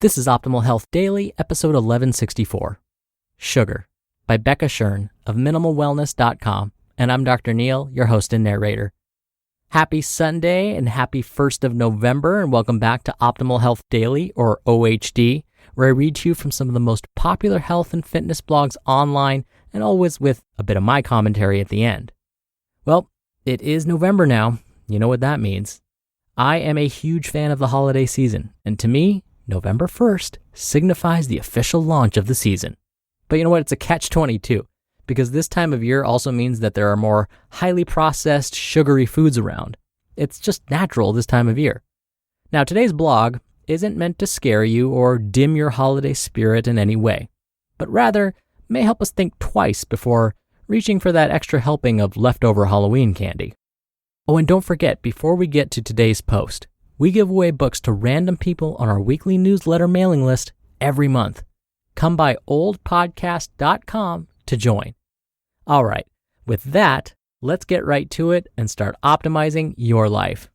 This is Optimal Health Daily, episode 1164. Sugar, by Becca Shern of minimalwellness.com, and I'm Dr. Neil, your host and narrator. Happy Sunday and happy 1st of November, and welcome back to Optimal Health Daily, or OHD, where I read to you from some of the most popular health and fitness blogs online, and always with a bit of my commentary at the end. Well, it is November now. You know what that means. I am a huge fan of the holiday season, and to me, November 1st signifies the official launch of the season. But you know what? It's a catch-22, because this time of year also means that there are more highly processed, sugary foods around. It's just natural this time of year. Now, today's blog isn't meant to scare you or dim your holiday spirit in any way, but rather may help us think twice before reaching for that extra helping of leftover Halloween candy. Oh, and don't forget, before we get to today's post, we give away books to random people on our weekly newsletter mailing list every month. Come by oldpodcast.com to join. All right, with that, let's get right to it and start optimizing your life.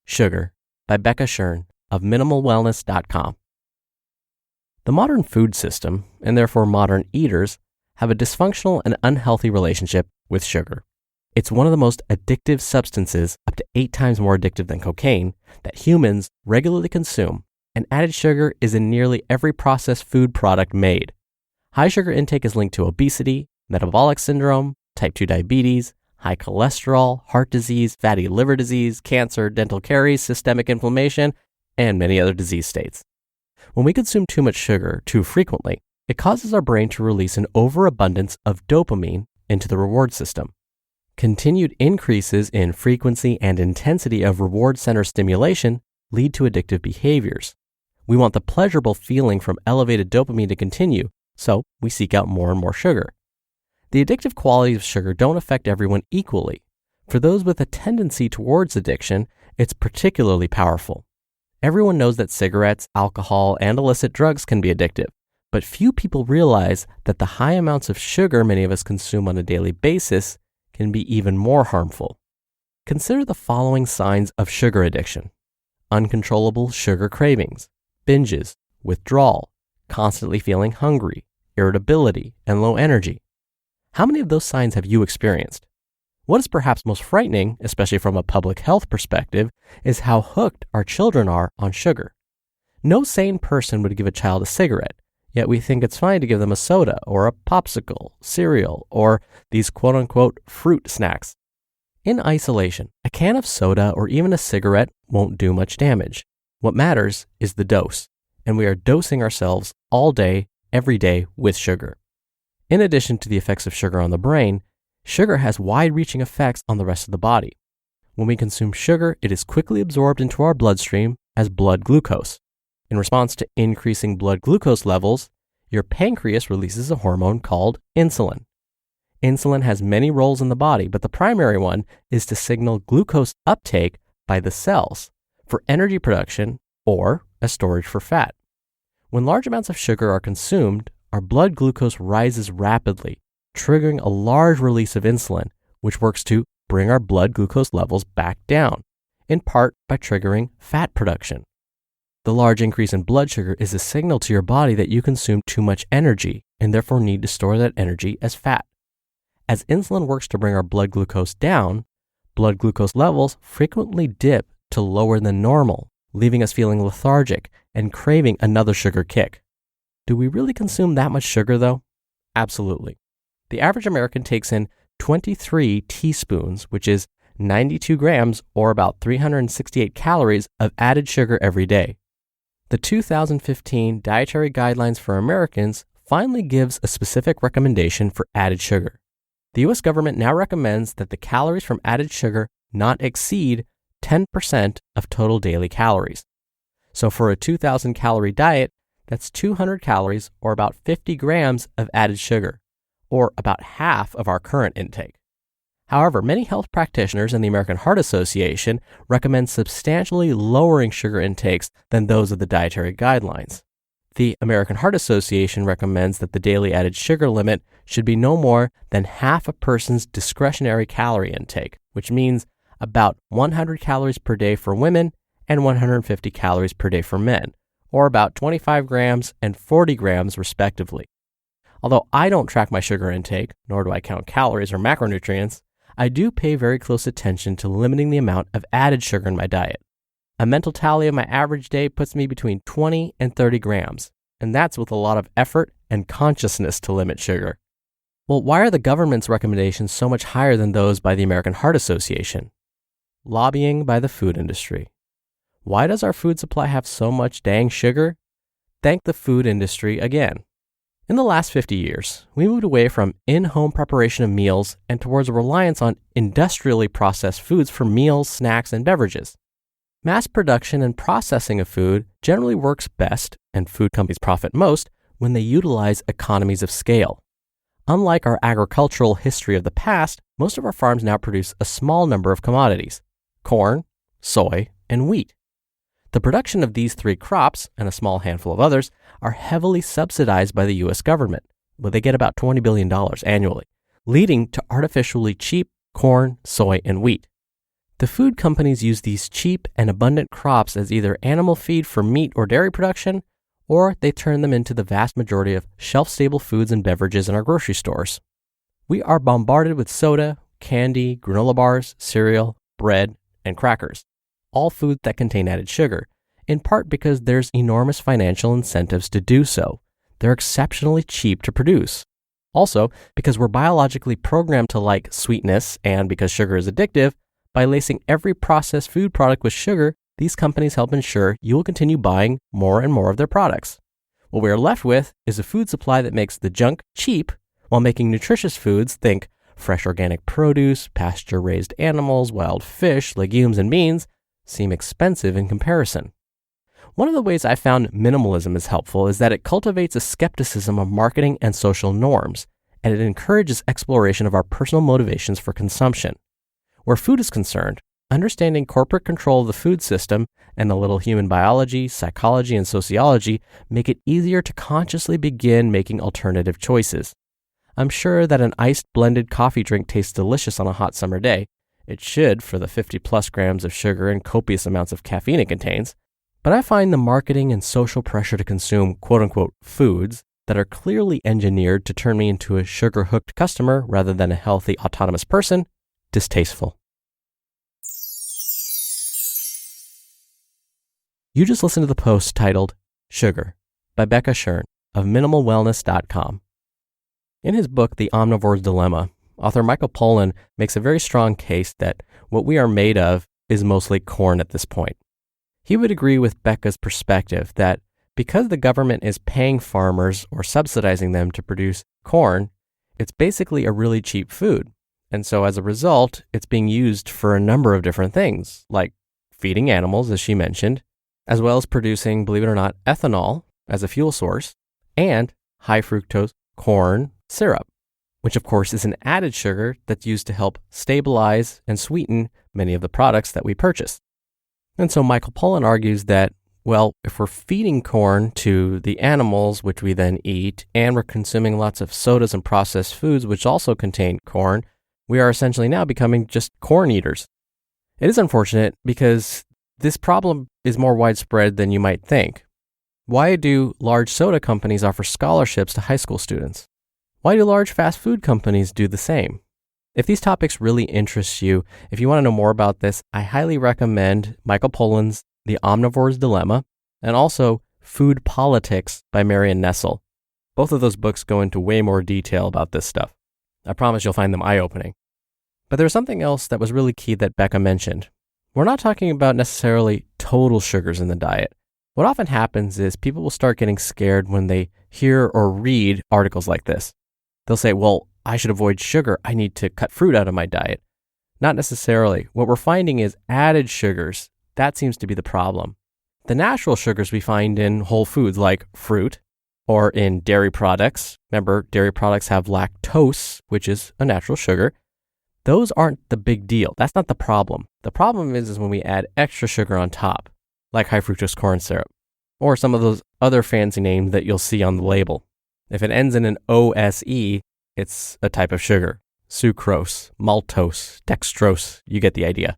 Sugar, by Becca Shern of minimalwellness.com. The modern food system, and therefore modern eaters, have a dysfunctional and unhealthy relationship with sugar. It's one of the most addictive substances, up to 8 times more addictive than cocaine, that humans regularly consume, and added sugar is in nearly every processed food product made. High sugar intake is linked to obesity, metabolic syndrome, type 2 diabetes, high cholesterol, heart disease, fatty liver disease, cancer, dental caries, systemic inflammation, and many other disease states. When we consume too much sugar too frequently, it causes our brain to release an overabundance of dopamine into the reward system. Continued increases in frequency and intensity of reward center stimulation lead to addictive behaviors. We want the pleasurable feeling from elevated dopamine to continue, so we seek out more and more sugar. The addictive qualities of sugar don't affect everyone equally. For those with a tendency towards addiction, it's particularly powerful. Everyone knows that cigarettes, alcohol, and illicit drugs can be addictive, but few people realize that the high amounts of sugar many of us consume on a daily basis can be even more harmful. Consider the following signs of sugar addiction: uncontrollable sugar cravings, binges, withdrawal, constantly feeling hungry, irritability, and low energy. How many of those signs have you experienced? What is perhaps most frightening, especially from a public health perspective, is how hooked our children are on sugar. No sane person would give a child a cigarette, yet we think it's fine to give them a soda or a popsicle, cereal, or these quote-unquote fruit snacks. In isolation, a can of soda or even a cigarette won't do much damage. What matters is the dose, and we are dosing ourselves all day, every day with sugar. In addition to the effects of sugar on the brain, sugar has wide-reaching effects on the rest of the body. When we consume sugar, it is quickly absorbed into our bloodstream as blood glucose. In response to increasing blood glucose levels, your pancreas releases a hormone called insulin. Insulin has many roles in the body, but the primary one is to signal glucose uptake by the cells for energy production or as storage for fat. When large amounts of sugar are consumed, our blood glucose rises rapidly, triggering a large release of insulin, which works to bring our blood glucose levels back down, in part by triggering fat production. The large increase in blood sugar is a signal to your body that you consume too much energy and therefore need to store that energy as fat. As insulin works to bring our blood glucose down, blood glucose levels frequently dip to lower than normal, leaving us feeling lethargic and craving another sugar kick. Do we really consume that much sugar though? Absolutely. The average American takes in 23 teaspoons, which is 92 grams or about 368 calories of added sugar every day. The 2015 Dietary Guidelines for Americans finally gives a specific recommendation for added sugar. The U.S. government now recommends that the calories from added sugar not exceed 10% of total daily calories. So for a 2,000 calorie diet, that's 200 calories or about 50 grams of added sugar, or about half of our current intake. However, many health practitioners and the American Heart Association recommend substantially lowering sugar intakes than those of the dietary guidelines. The American Heart Association recommends that the daily added sugar limit should be no more than half a person's discretionary calorie intake, which means about 100 calories per day for women and 150 calories per day for men, or about 25 grams and 40 grams respectively. Although I don't track my sugar intake, nor do I count calories or macronutrients, I do pay very close attention to limiting the amount of added sugar in my diet. A mental tally of my average day puts me between 20 and 30 grams, and that's with a lot of effort and consciousness to limit sugar. Well, why are the government's recommendations so much higher than those by the American Heart Association? Lobbying by the food industry. Why does our food supply have so much dang sugar? Thank the food industry again. In the last 50 years, we moved away from in-home preparation of meals and towards a reliance on industrially processed foods for meals, snacks, and beverages. Mass production and processing of food generally works best, and food companies profit most, when they utilize economies of scale. Unlike our agricultural history of the past, most of our farms now produce a small number of commodities: corn, soy, and wheat. The production of these three crops, and a small handful of others, are heavily subsidized by the U.S. government, where they get about $20 billion annually, leading to artificially cheap corn, soy, and wheat. The food companies use these cheap and abundant crops as either animal feed for meat or dairy production, or they turn them into the vast majority of shelf-stable foods and beverages in our grocery stores. We are bombarded with soda, candy, granola bars, cereal, bread, and crackers, all foods that contain added sugar, in part because there's enormous financial incentives to do so. They're exceptionally cheap to produce. Also, because we're biologically programmed to like sweetness, and because sugar is addictive, by lacing every processed food product with sugar, these companies help ensure you will continue buying more and more of their products. What we are left with is a food supply that makes the junk cheap while making nutritious foods, think fresh organic produce, pasture-raised animals, wild fish, legumes, and beans, seem expensive in comparison. One of the ways I found minimalism is helpful is that it cultivates a skepticism of marketing and social norms, and it encourages exploration of our personal motivations for consumption. Where food is concerned, understanding corporate control of the food system and a little human biology, psychology, and sociology make it easier to consciously begin making alternative choices. I'm sure that an iced blended coffee drink tastes delicious on a hot summer day. It should for the 50 plus grams of sugar and copious amounts of caffeine it contains. But I find the marketing and social pressure to consume quote-unquote foods that are clearly engineered to turn me into a sugar-hooked customer rather than a healthy, autonomous person distasteful. You just listened to the post titled Sugar by Becca Shern of minimalwellness.com. In his book, The Omnivore's Dilemma, author Michael Pollan makes a very strong case that what we are made of is mostly corn at this point. He would agree with Becca's perspective that because the government is paying farmers or subsidizing them to produce corn, it's basically a really cheap food. And so as a result, it's being used for a number of different things, like feeding animals, as she mentioned, as well as producing, believe it or not, ethanol as a fuel source, and high fructose corn syrup, which of course is an added sugar that's used to help stabilize and sweeten many of the products that we purchase. And so Michael Pollan argues that, well, if we're feeding corn to the animals, which we then eat, and we're consuming lots of sodas and processed foods, which also contain corn, we are essentially now becoming just corn eaters. It is unfortunate because this problem is more widespread than you might think. Why do large soda companies offer scholarships to high school students? Why do large fast food companies do the same? If these topics really interest you, if you want to know more about this, I highly recommend Michael Pollan's The Omnivore's Dilemma and also Food Politics by Marion Nestle. Both of those books go into way more detail about this stuff. I promise you'll find them eye-opening. But there's something else that was really key that Becca mentioned. We're not talking about necessarily total sugars in the diet. What often happens is people will start getting scared when they hear or read articles like this. They'll say, well, I should avoid sugar. I need to cut fruit out of my diet. Not necessarily. What we're finding is added sugars. That seems to be the problem. The natural sugars we find in whole foods like fruit or in dairy products. Remember, dairy products have lactose, which is a natural sugar. Those aren't the big deal. That's not the problem. The problem is when we add extra sugar on top, like high fructose corn syrup, or some of those other fancy names that you'll see on the label. If it ends in an OSE, it's a type of sugar. Sucrose, maltose, dextrose, you get the idea.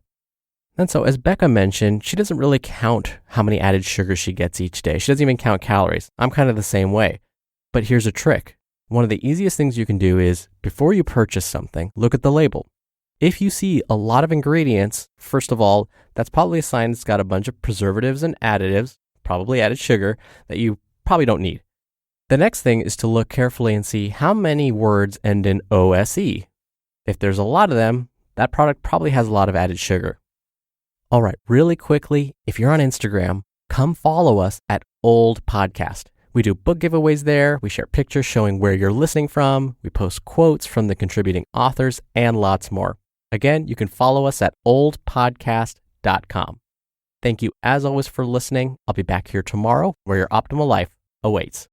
And so, as Becca mentioned, she doesn't really count how many added sugars she gets each day. She doesn't even count calories. I'm kind of the same way. But here's a trick. One of the easiest things you can do is, before you purchase something, look at the label. If you see a lot of ingredients, first of all, that's probably a sign it's got a bunch of preservatives and additives, probably added sugar, that you probably don't need. The next thing is to look carefully and see how many words end in OSE. If there's a lot of them, that product probably has a lot of added sugar. All right, really quickly, if you're on Instagram, come follow us at Old Podcast. We do book giveaways there. We share pictures showing where you're listening from. We post quotes from the contributing authors and lots more. Again, you can follow us at oldpodcast.com. Thank you as always for listening. I'll be back here tomorrow where your optimal life awaits.